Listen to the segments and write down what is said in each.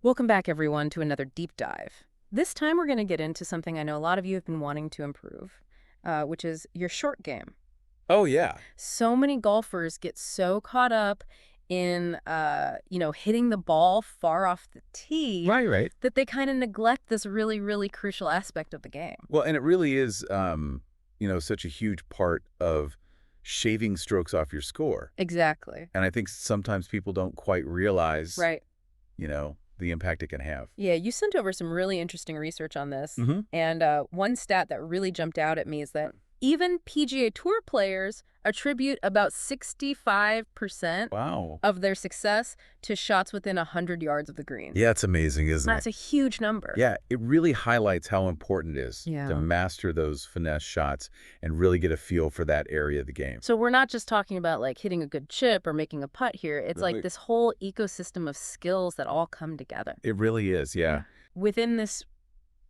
Welcome back, everyone, to another deep dive. This time we're going to get into something I know a lot of you have been wanting to improve, which is your short game. Oh, yeah. So many golfers get so caught up in, hitting the ball far off the tee Right. that they kind of neglect this really, really crucial aspect of the game. Well, and it really is, such a huge part of shaving strokes off your score. Exactly. And I think sometimes people don't quite realize, Right. the impact it can have. Yeah, you sent over some really interesting research on this. Mm-hmm. And one stat that really jumped out at me is that even PGA Tour players attribute about 65% Wow. of their success to shots within 100 yards of the green. Yeah, it's amazing, isn't That's it? a huge number. Yeah, it really highlights how important it is Yeah. to master those finesse shots and really get a feel for that area of the game. So we're not just talking about like hitting a good chip or making a putt here. It's like Right. this whole ecosystem of skills that all come together It really is, yeah. within this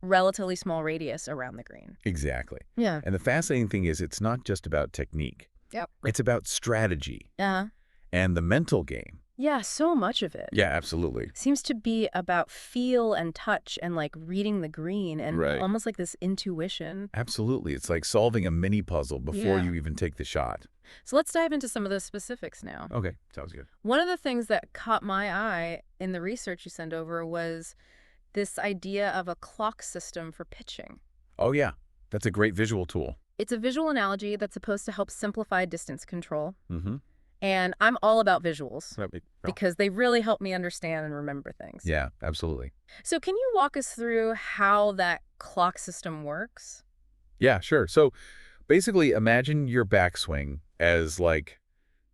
relatively small radius around the green. Exactly. Yeah. And the fascinating thing is it's not just about technique. Yep. It's about strategy Uh-huh. and the mental game. Yeah, so much of it. Yeah, absolutely. Seems to be about feel and touch and like reading the green and Right. almost like this intuition. Absolutely. It's like solving a mini puzzle before Yeah. you even take the shot. So let's dive into some of the specifics now. Okay, sounds good. One of the things that caught my eye in the research you sent over was this idea of a clock system for pitching. Oh, yeah. That's a great visual tool. It's a visual analogy that's supposed to help simplify distance control. Mm-hmm. And I'm all about visuals because they really help me understand and remember things. Yeah, absolutely. So can you walk us through how that clock system works? Yeah, sure. So basically imagine your backswing as like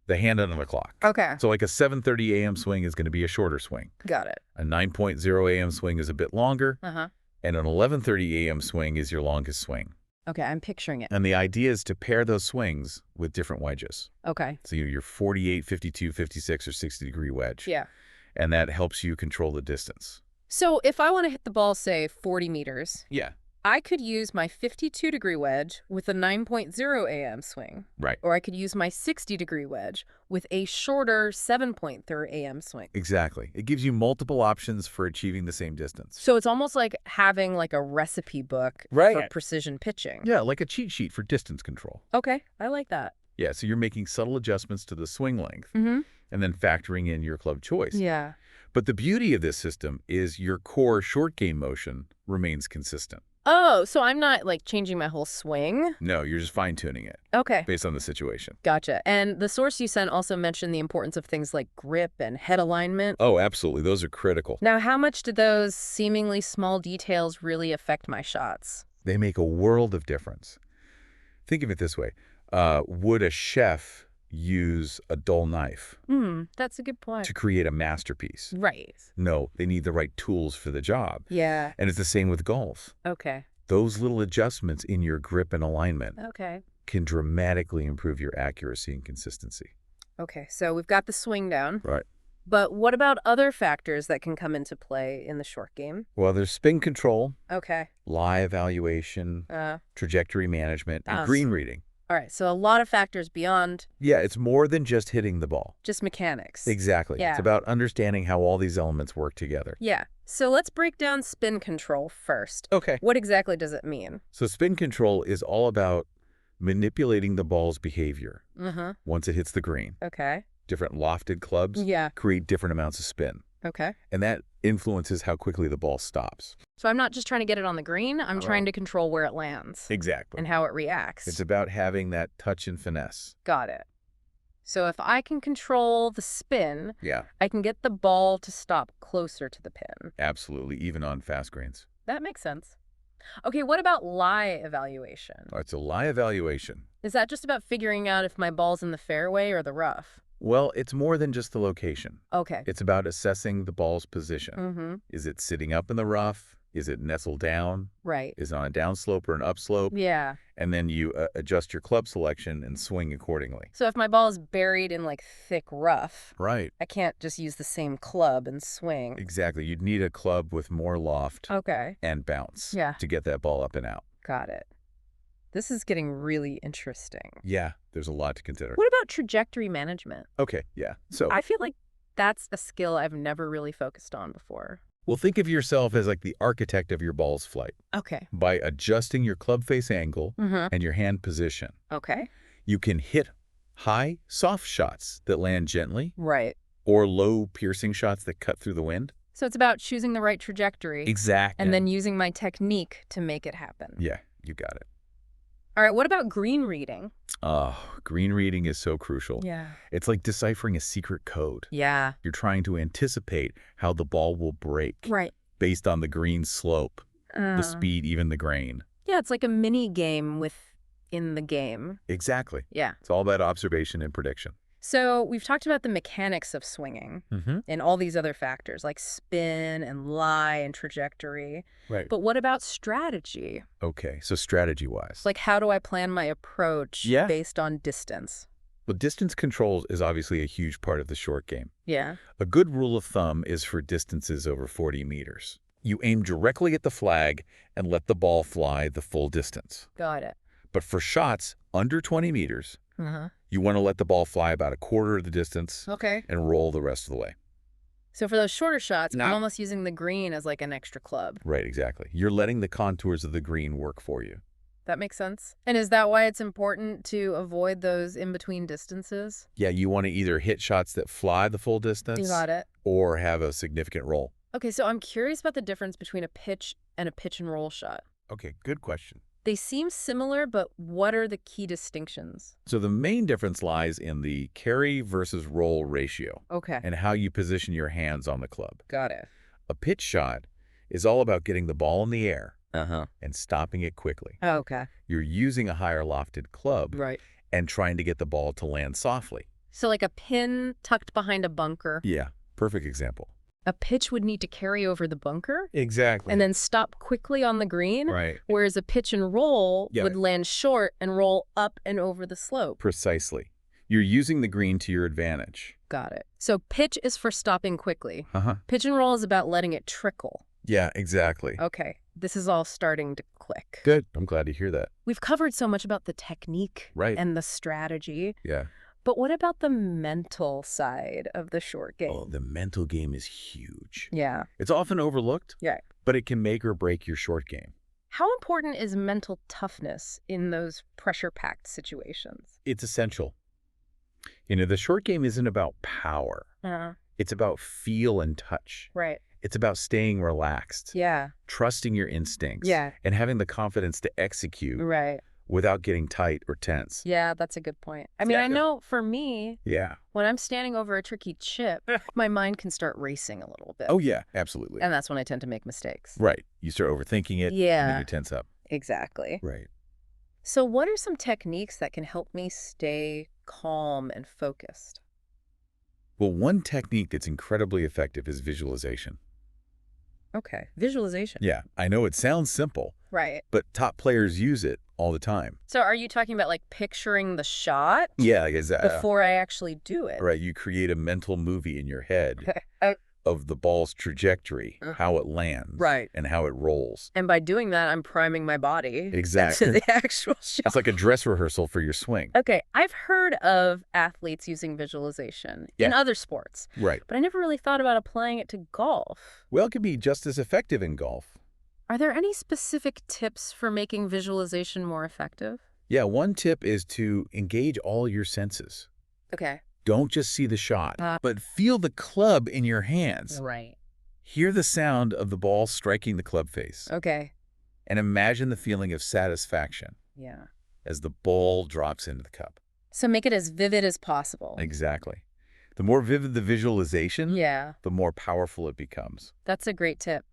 the hand on the clock. Okay. So like a 7:30 a.m. swing is going to be a shorter swing. Got it. A 9:00 a.m. swing is a bit longer. Uh-huh. And an 11:30 a.m. swing is your longest swing. Okay, I'm picturing it. And the idea is to pair those swings with different wedges. Okay. So your 48, 52, 56, or 60-degree wedge. Yeah. And that helps you control the distance. So if I want to hit the ball, say, 40 meters, Yeah. I could use my 52-degree wedge with a 9.0 a.m. swing. Right. Or I could use my 60-degree wedge with a shorter 7.3 a.m. swing. Exactly. It gives you multiple options for achieving the same distance. So it's almost like having like a recipe book Right. for precision pitching. Yeah, like a cheat sheet for distance control. Okay, I like that. Yeah, so you're making subtle adjustments to the swing length Mm-hmm. and then factoring in your club choice. Yeah. But the beauty of this system is your core short game motion remains consistent. Oh, so I'm not like changing my whole swing? No, you're just fine-tuning it Okay. based on the situation. Gotcha. And the source you sent also mentioned the importance of things like grip and head alignment. Oh, absolutely. Those are critical. Now, how much do those seemingly small details really affect my shots? They make a world of difference. Think of it this way. Would a chef use a dull knife That's a good point. to create a masterpiece? Right. No, they need the right tools for the job. Yeah. And it's the same with golf. Okay. Those little adjustments in your grip and alignment Okay. can dramatically improve your accuracy and consistency. Okay. So we've got the swing down. Right. But what about other factors that can come into play in the short game? Well, there's spin control, Okay. lie evaluation, trajectory management, and Us. green reading. All right. So a lot of factors beyond Yeah, it's more than just hitting the ball. just mechanics. Exactly. Yeah. It's about understanding how all these elements work together. Yeah. So let's break down spin control first. Okay. What exactly does it mean? So spin control is all about manipulating the ball's behavior Mm-hmm. once it hits the green. Okay. Different lofted clubs Yeah. create different amounts of spin, Okay. and that influences how quickly the ball stops. So I'm not just trying to get it on the green. I'm Not trying wrong. to control where it lands Exactly. and how it reacts. It's about having that touch and finesse. Got it. So if I can control the spin, Yeah, I can get the ball to stop closer to the pin. absolutely, even on fast greens. That makes sense. Okay, what about lie evaluation? It's a lie evaluation. Is that just about figuring out if my ball's in the fairway or the rough? Well, it's more than just the location. Okay. It's about assessing the ball's position. Mm-hmm. Is it sitting up in the rough? Is it nestled down? Right. Is it on a downslope or an upslope? Yeah. And then you adjust your club selection and swing accordingly. So if my ball is buried in like thick rough, Right. I can't just use the same club and swing. Exactly. You'd need a club with more loft Okay. and bounce Yeah. to get that ball up and out. Got it. This is getting really interesting. Yeah, there's a lot to consider. What about trajectory management? Okay, yeah. So I feel like that's a skill I've never really focused on before. Well, think of yourself as like the architect of your ball's flight. Okay. By adjusting your club face angle Mm-hmm. and your hand position, Okay. you can hit high, soft shots that land gently Right. or low, piercing shots that cut through the wind. So it's about choosing the right trajectory Exactly. and then using my technique to make it happen. Yeah, you got it. All right, what about green reading? Oh, green reading is so crucial. Yeah. It's like deciphering a secret code. Yeah. You're trying to anticipate how the ball will break Right. based on the green slope, the speed, even the grain. Yeah, it's like a mini game within the game. Exactly. Yeah. It's all about observation and prediction. So we've talked about the mechanics of swinging and all these other factors like spin and lie and trajectory. Right. But what about strategy? Okay, so strategy-wise. Like, how do I plan my approach based on distance? Well, distance control is obviously a huge part of the short game. Yeah. A good rule of thumb is for distances over 40 meters. You aim directly at the flag and let the ball fly the full distance. Got it. But for shots under 20 meters, Uh-huh. you want to let the ball fly about a quarter of the distance Okay. and roll the rest of the way. So for those shorter shots, No. I'm almost using the green as like an extra club. Right, exactly. You're letting the contours of the green work for you. That makes sense. And is that why it's important to avoid those in-between distances? Yeah, you want to either hit shots that fly the full distance You got it. or have a significant roll. Okay, so I'm curious about the difference between a pitch and roll shot. Okay, good question. They seem similar, but what are the key distinctions? So the main difference lies in the carry versus roll ratio Okay. and how you position your hands on the club. Got it. A pitch shot is all about getting the ball in the air Uh-huh. and stopping it quickly. Oh, okay. You're using a higher lofted club Right. and trying to get the ball to land softly. So like a pin tucked behind a bunker. Yeah, perfect example. A pitch would need to carry over the bunker Exactly. and then stop quickly on the green. Right. Whereas a pitch and roll Yeah. would land short and roll up and over the slope. Precisely. You're using the green to your advantage. Got it. So pitch is for stopping quickly. Uh-huh. Pitch and roll is about letting it trickle. Yeah, exactly. Okay. This is all starting to click. Good. I'm glad to hear that. We've covered so much about the technique Right. and the strategy. Yeah. But what about the mental side of the short game? Oh, the mental game is huge. Yeah. It's often overlooked, Yeah. but it can make or break your short game. How important is mental toughness in those pressure-packed situations? It's essential. You know, the short game isn't about power. It's about feel and touch. Right. It's about staying relaxed, Yeah. trusting your instincts, Yeah. and having the confidence to execute Right. without getting tight or tense. Yeah, that's a good point. I mean, I know for me, Yeah. when I'm standing over a tricky chip, my mind can start racing a little bit. Oh, yeah, absolutely. And that's when I tend to make mistakes. Right. You start overthinking it, and Yeah. then you tense up. Exactly. Right. So what are some techniques that can help me stay calm and focused? Well, one technique that's incredibly effective is visualization. Okay. Visualization. Yeah, I know it sounds simple, Right. but top players use it all the time. So are you talking about like picturing the shot Yeah, exactly. before I actually do it? Right, you create a mental movie in your head Okay. of the ball's trajectory, how it lands, Right. and how it rolls. And by doing that, I'm priming my body Exactly. to the actual shot. It's like a dress rehearsal for your swing. Okay, I've heard of athletes using visualization in Yeah. other sports, Right. but I never really thought about applying it to golf. Well, it can be just as effective in golf. Are there any specific tips for making visualization more effective? Yeah, one tip is to engage all your senses. Okay. Don't just see the shot, but feel the club in your hands. Right. Hear the sound of the ball striking the club face. Okay. And imagine the feeling of satisfaction Yeah. as the ball drops into the cup. So make it as vivid as possible. Exactly. The more vivid the visualization, Yeah, the more powerful it becomes. that's a great tip.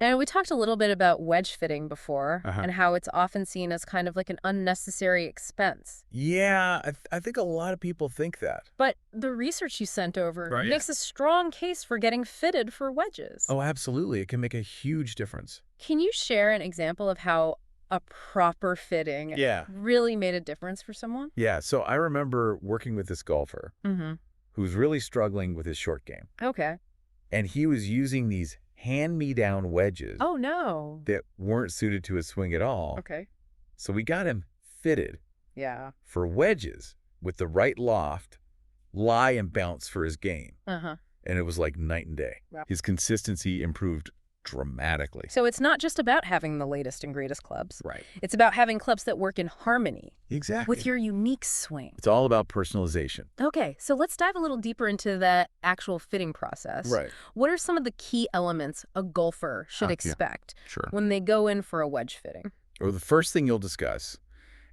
And we talked a little bit about wedge fitting before Uh-huh. and how it's often seen as kind of like an unnecessary expense. Yeah, I think a lot of people think that. But the research you sent over Right. makes a strong case for getting fitted for wedges. Oh, absolutely. It can make a huge difference. Can you share an example of how a proper fitting Yeah. really made a difference for someone? Yeah, so I remember working with this golfer Mm-hmm. who was really struggling with his short game. Okay. And he was using these hand-me-down wedges Oh, no. that weren't suited to his swing at all. Okay. So we got him fitted Yeah. for wedges with the right loft, lie and bounce for his game. Uh-huh. and it was like night and day. Wow. His consistency improved dramatically. So it's not just about having the latest and greatest clubs. Right. It's about having clubs that work in harmony Exactly. with your unique swing. It's all about personalization. Okay, so let's dive a little deeper into that actual fitting process. Right. What are some of the key elements a golfer should Yeah. expect Sure. when they go in for a wedge fitting? Or the first thing you'll discuss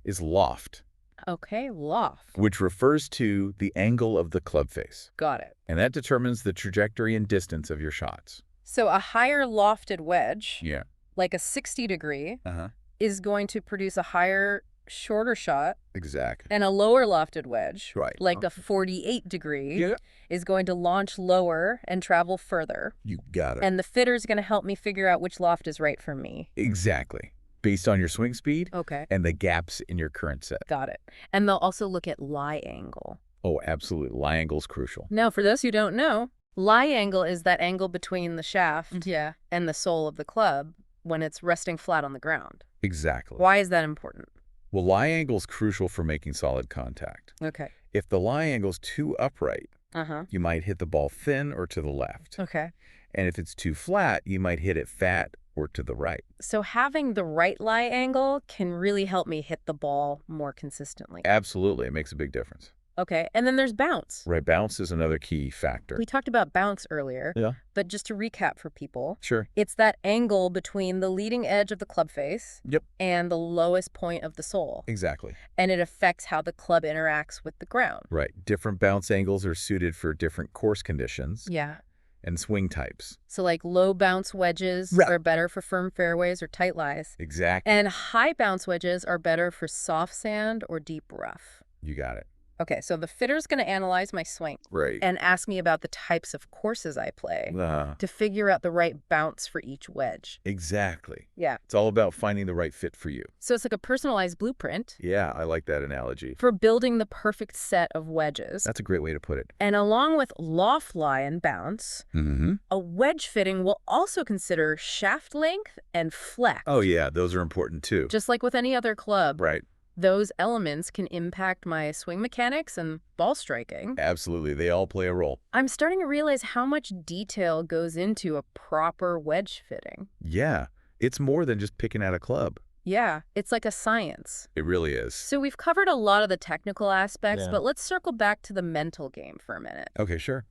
is loft, Okay, loft. which refers to the angle of the club face. Got it. And that determines the trajectory and distance of your shots. So a higher lofted wedge, Yeah. like a 60 degree, Uh-huh. is going to produce a higher, shorter shot, Exactly. and a lower lofted wedge, Right. like a 48 degree, Yeah. is going to launch lower and travel further. You got it. And the fitter's going to help me figure out which loft is right for me. Exactly. Based on your swing speed Okay. and the gaps in your current set. Got it. And they'll also look at lie angle. Oh, absolutely. Lie angle's crucial. Now, for those who don't know, lie angle is that angle between the shaft and the sole of the club when it's resting flat on the ground. Exactly. Why is that important? Well, lie angle's crucial for making solid contact. Okay. If the lie angle's too upright, Uh-huh. you might hit the ball thin or to the left. Okay. And if it's too flat, you might hit it fat or to the right. So having the right lie angle can really help me hit the ball more consistently. Absolutely. It makes a big difference. Okay. And then there's bounce. Right. Bounce is another key factor. We talked about bounce earlier, Yeah. but just to recap for people, Sure. it's that angle between the leading edge of the club face Yep. and the lowest point of the sole. Exactly. And it affects how the club interacts with the ground. Right. Different bounce angles are suited for different course conditions Yeah. and swing types. So like low bounce wedges Right. are better for firm fairways or tight lies. Exactly. And high bounce wedges are better for soft sand or deep rough. You got it. Okay, so the fitter's going to analyze my swing Right. and ask me about the types of courses I play to figure out the right bounce for each wedge. Exactly. Yeah. It's all about finding the right fit for you. So it's like a personalized blueprint Yeah, I like that analogy. for building the perfect set of wedges. That's a great way to put it. And along with loft lie and bounce, Mm-hmm. a wedge fitting will also consider shaft length and flex. Oh, yeah, those are important too. Just like with any other club, Right. those elements can impact my swing mechanics and ball striking. Absolutely. They all play a role. I'm starting to realize how much detail goes into a proper wedge fitting. Yeah. It's more than just picking out a club. Yeah, it's like a science. It really is. So we've covered a lot of the technical aspects, Yeah. but let's circle back to the mental game for a minute. Okay, sure.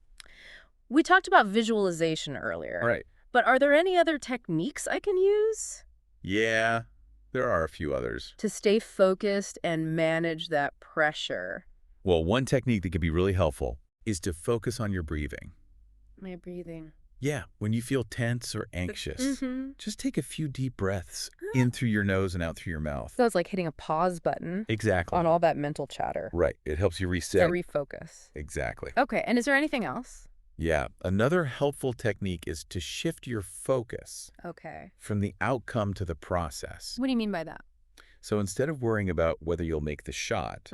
We talked about visualization earlier. Right. But are there any other techniques I can use Yeah, there are a few others. to stay focused and manage that pressure? Well, one technique that can be really helpful is to focus on your breathing. My breathing. Yeah, when you feel tense or anxious, Mm-hmm. just take a few deep breaths in through your nose and out through your mouth. So it's like hitting a pause button Exactly. on all that mental chatter Right. It helps you to reset. refocus. Exactly. Okay, and is there anything else? Yeah. Another helpful technique is to shift your focus Okay. from the outcome to the process. What do you mean by that? So instead of worrying about whether you'll make the shot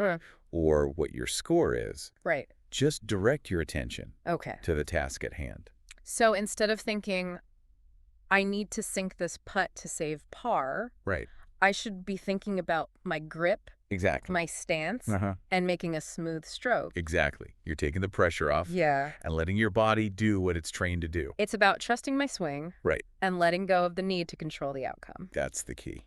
or what your score is, Right. just direct your attention Okay. to the task at hand. So instead of thinking, I need to sink this putt to save par, Right. I should be thinking about my grip, Exactly. my stance, Uh-huh. and making a smooth stroke. Exactly. You're taking the pressure off Yeah. and letting your body do what it's trained to do. It's about trusting my swing Right. and letting go of the need to control the outcome. That's the key.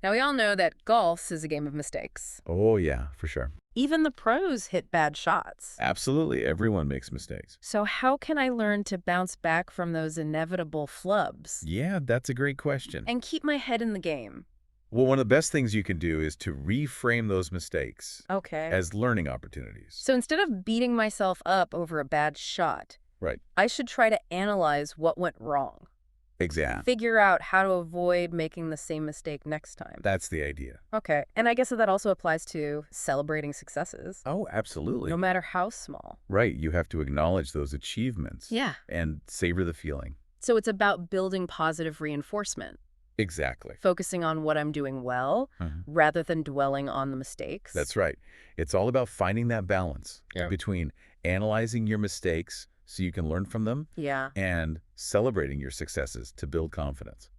Now, we all know that golf is a game of mistakes. Oh, yeah, for sure. Even the pros hit bad shots. Absolutely. Everyone makes mistakes. So how can I learn to bounce back from those inevitable flubs Yeah, that's a great question. and keep my head in the game? Well, one of the best things you can do is to reframe those mistakes Okay. as learning opportunities. So instead of beating myself up over a bad shot, Right. I should try to analyze what went wrong. Exactly. Figure out how to avoid making the same mistake next time. That's the idea. Okay. And I guess that also applies to celebrating successes, Oh, absolutely. no matter how small. Right. You have to acknowledge those achievements. Yeah. And savor the feeling. So it's about building positive reinforcement, Exactly. focusing on what I'm doing well rather than dwelling on the mistakes. That's right. It's all about finding that balance Yeah. between analyzing your mistakes so you can learn from them Yeah, and celebrating your successes to build confidence.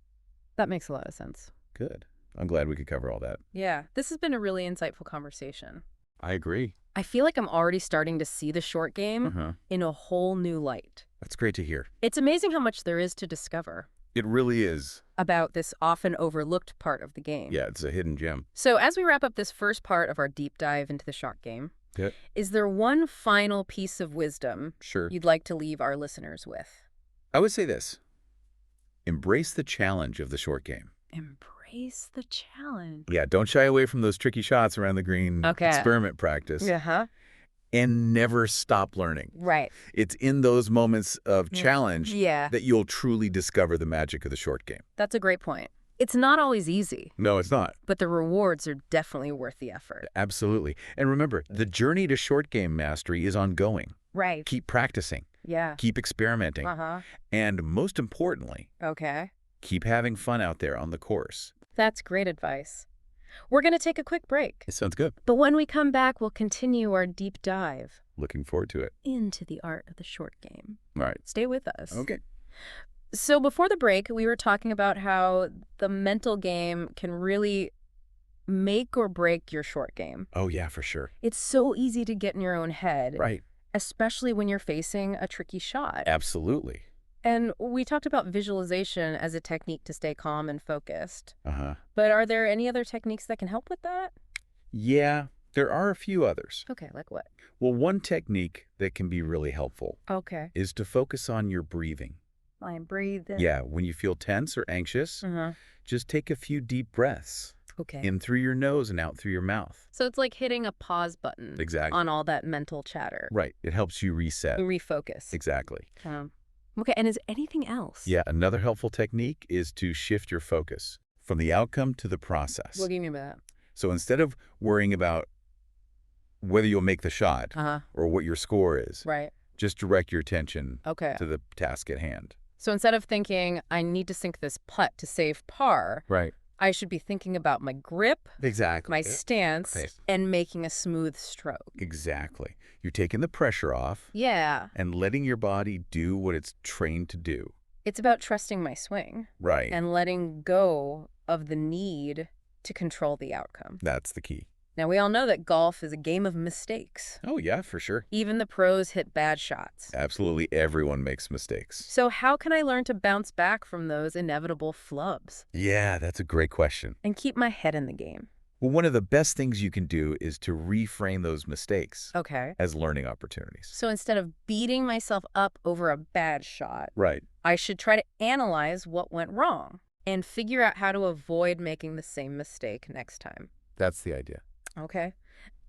that makes a lot of sense. Good. I'm glad we could cover all that. Yeah, this has been a really insightful conversation. I agree. I feel like I'm already starting to see the short game Uh-huh. in a whole new light. That's great to hear. It's amazing how much there is to discover It really is. about this often overlooked part of the game. Yeah, it's a hidden gem. So as we wrap up this first part of our deep dive into the short game, Yeah. is there one final piece of wisdom Sure. you'd like to leave our listeners with? I would say this. Embrace the challenge of the short game. Embrace the challenge. Yeah, don't shy away from those tricky shots around the green. Okay. Experiment practice. Uh-huh. And never stop learning. Right. It's in those moments of challenge Yeah. that you'll truly discover the magic of the short game. That's a great point. It's not always easy, No, it's not. but the rewards are definitely worth the effort. Absolutely. And remember, the journey to short game mastery is ongoing. Right. Keep practicing. Yeah. Keep experimenting. Uh-huh. And most importantly, Okay. keep having fun out there on the course. That's great advice. We're going to take a quick break. It sounds good. But when we come back, we'll continue our deep dive Looking forward to it. into the art of the short game. All right. Stay with us. Okay. So before the break, we were talking about how the mental game can really make or break your short game. Oh, yeah, for sure. It's so easy to get in your own head, Right. especially when you're facing a tricky shot. Absolutely. And we talked about visualization as a technique to stay calm and focused. Uh-huh. But are there any other techniques that can help with that? Yeah, there are a few others. Okay, like what? Well, one technique that can be really helpful Okay. is to focus on your breathing. I'm breathing. Yeah, when you feel tense or anxious, Uh-huh. just take a few deep breaths Okay. in through your nose and out through your mouth. So it's like hitting a pause button Exactly. on all that mental chatter. Right. It helps you reset. Refocus. Exactly. Okay, and is anything else? Yeah, another helpful technique is to shift your focus from the outcome to the process. What do you mean by that? So instead of worrying about whether you'll make the shot Uh-huh. or what your score is, Right. just direct your attention Okay. to the task at hand. So instead of thinking, I need to sink this putt to save par, Right. I should be thinking about my grip, Exactly. my stance, Okay. and making a smooth stroke. Exactly. You're taking the pressure off Yeah. and letting your body do what it's trained to do. It's about trusting my swing Right. and letting go of the need to control the outcome. That's the key. Now, we all know that golf is a game of mistakes. Oh, yeah, for sure. Even the pros hit bad shots. Absolutely everyone makes mistakes. So how can I learn to bounce back from those inevitable flubs Yeah, that's a great question. and keep my head in the game? Well, one of the best things you can do is to reframe those mistakes Okay. as learning opportunities. So instead of beating myself up over a bad shot, Right. I should try to analyze what went wrong and figure out how to avoid making the same mistake next time. That's the idea. Okay.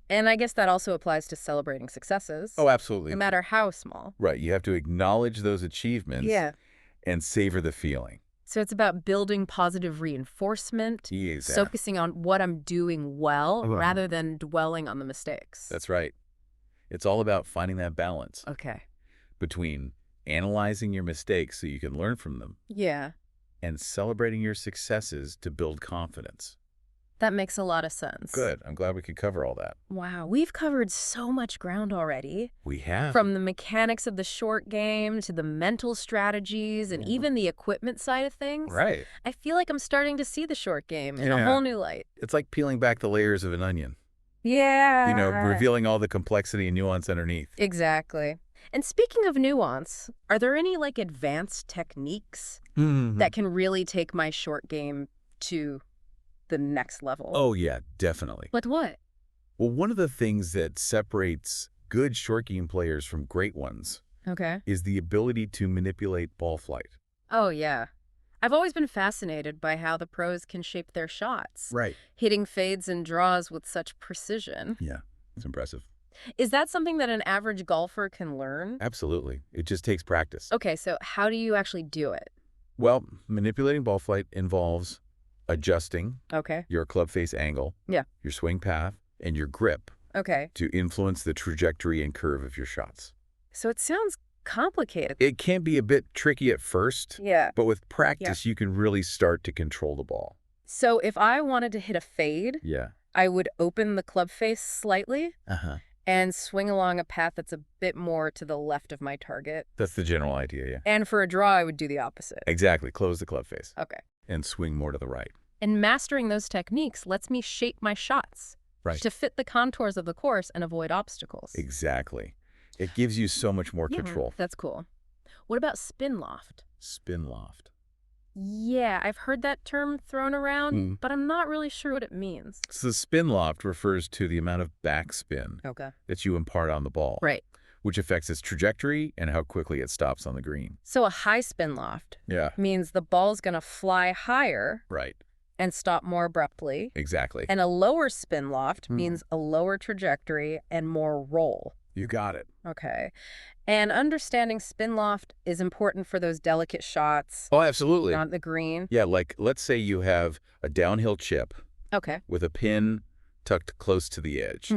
And I guess that also applies to celebrating successes. Oh, absolutely. No matter how small. Right. You have to acknowledge those achievements and savor the feeling. So it's about building positive reinforcement, Yes. focusing on what I'm doing well Uh-huh. rather than dwelling on the mistakes. That's right. It's all about finding that balance Okay. between analyzing your mistakes so you can learn from them Yeah. and celebrating your successes to build confidence. That makes a lot of sense. Good. I'm glad we could cover all that. Wow. We've covered so much ground already. We have. From the mechanics of the short game to the mental strategies and even the equipment side of things. Right. I feel like I'm starting to see the short game in a Yeah. whole new light. It's like peeling back the layers of an onion, Yeah. revealing all the complexity and nuance underneath. Exactly. And speaking of nuance, are there any like advanced techniques that can really take my short game to the next level? Oh, yeah, definitely. But what? Well, one of the things that separates good short game players from great ones Okay. is the ability to manipulate ball flight. Oh, yeah. I've always been fascinated by how the pros can shape their shots, Right. hitting fades and draws with such precision. Yeah, it's impressive. Is that something that an average golfer can learn? Absolutely. It just takes practice. Okay, so how do you actually do it? Well, manipulating ball flight involves adjusting Okay. your club face angle, Yeah. your swing path, and your grip Okay. to influence the trajectory and curve of your shots. So it sounds complicated. It can be a bit tricky at first, Yeah. but with practice, you can really start to control the ball. So if I wanted to hit a fade, Yeah. I would open the club face slightly Uh-huh. and swing along a path that's a bit more to the left of my target. That's the general idea, yeah. And for a draw, I would do the opposite. Exactly. Close the club face Okay. and swing more to the right. And mastering those techniques lets me shape my shots Right. to fit the contours of the course and avoid obstacles. Exactly. It gives you so much more control. That's cool. What about spin loft? Spin loft. Yeah, I've heard that term thrown around, but I'm not really sure what it means. So the spin loft refers to the amount of backspin that you impart on the ball, Right. which affects its trajectory and how quickly it stops on the green. So a high spin loft means the ball's going to fly higher Right. and stop more abruptly. Exactly. And a lower spin loft means a lower trajectory and more roll. You got it. Okay. And understanding spin loft is important for those delicate shots Oh, absolutely. on the green. Yeah, like let's say you have a downhill chip Okay. with a pin tucked close to the edge.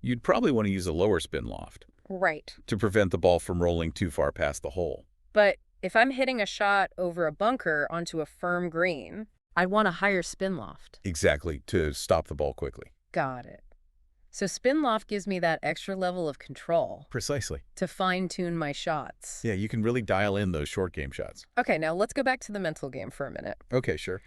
You'd probably want to use a lower spin loft Right. to prevent the ball from rolling too far past the hole. But if I'm hitting a shot over a bunker onto a firm green, I want a higher spin loft. Exactly, to stop the ball quickly. Got it. So spin loft gives me that extra level of control Precisely. to fine-tune my shots. Yeah, you can really dial in those short game shots. Okay, now let's go back to the mental game for a minute. Okay, sure.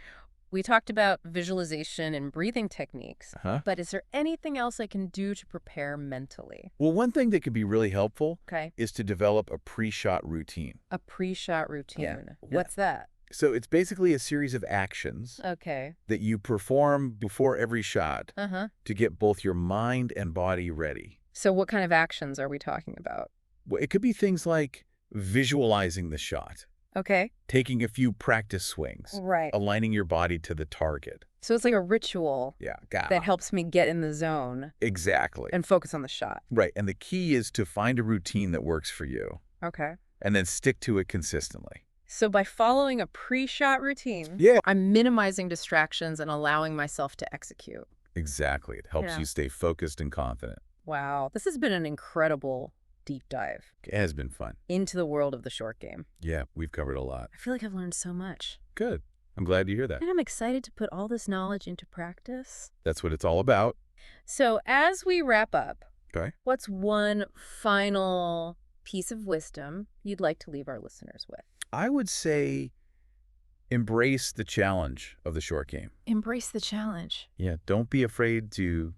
We talked about visualization and breathing techniques, but is there anything else I can do to prepare mentally? Well, one thing that could be really helpful Okay. is to develop a pre-shot routine. A pre-shot routine. Yeah. What's that? So it's basically a series of actions Okay. that you perform before every shot to get both your mind and body ready. So what kind of actions are we talking about? Well, it could be things like visualizing the shot, Okay. taking a few practice swings, Right. aligning your body to the target. So it's like a ritual that helps me get in the zone Exactly. and focus on the shot. Right. And the key is to find a routine that works for you Okay. and then stick to it consistently. So by following a pre-shot routine, I'm minimizing distractions and allowing myself to execute. Exactly. It helps you stay focused and confident. Wow. This has been an incredible deep dive It has been fun. into the world of the short game. Yeah, we've covered a lot. I feel like I've learned so much. Good. I'm glad to hear that. And I'm excited to put all this knowledge into practice. That's what it's all about. So as we wrap up, Okay. what's one final piece of wisdom you'd like to leave our listeners with? I would say embrace the challenge of the short game. Embrace the challenge. Yeah, don't be afraid to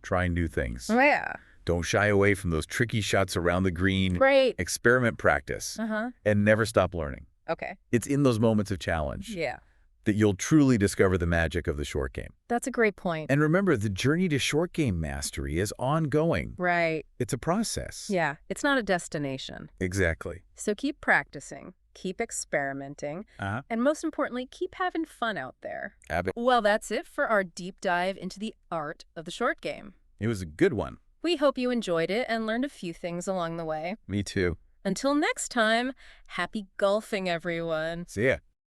try new things. Yeah. Don't shy away from those tricky shots around the green. Right. Experiment, practice, and never stop learning. Okay. It's in those moments of challenge that you'll truly discover the magic of the short game. That's a great point. And remember, the journey to short game mastery is ongoing. Right. It's a process. Yeah. It's not a destination. Exactly. So keep practicing, keep experimenting, and most importantly, keep having fun out there. Well, that's it for our deep dive into the art of the short game. It was a good one. We hope you enjoyed it and learned a few things along the way. Me too. Until next time, happy golfing, everyone. See ya.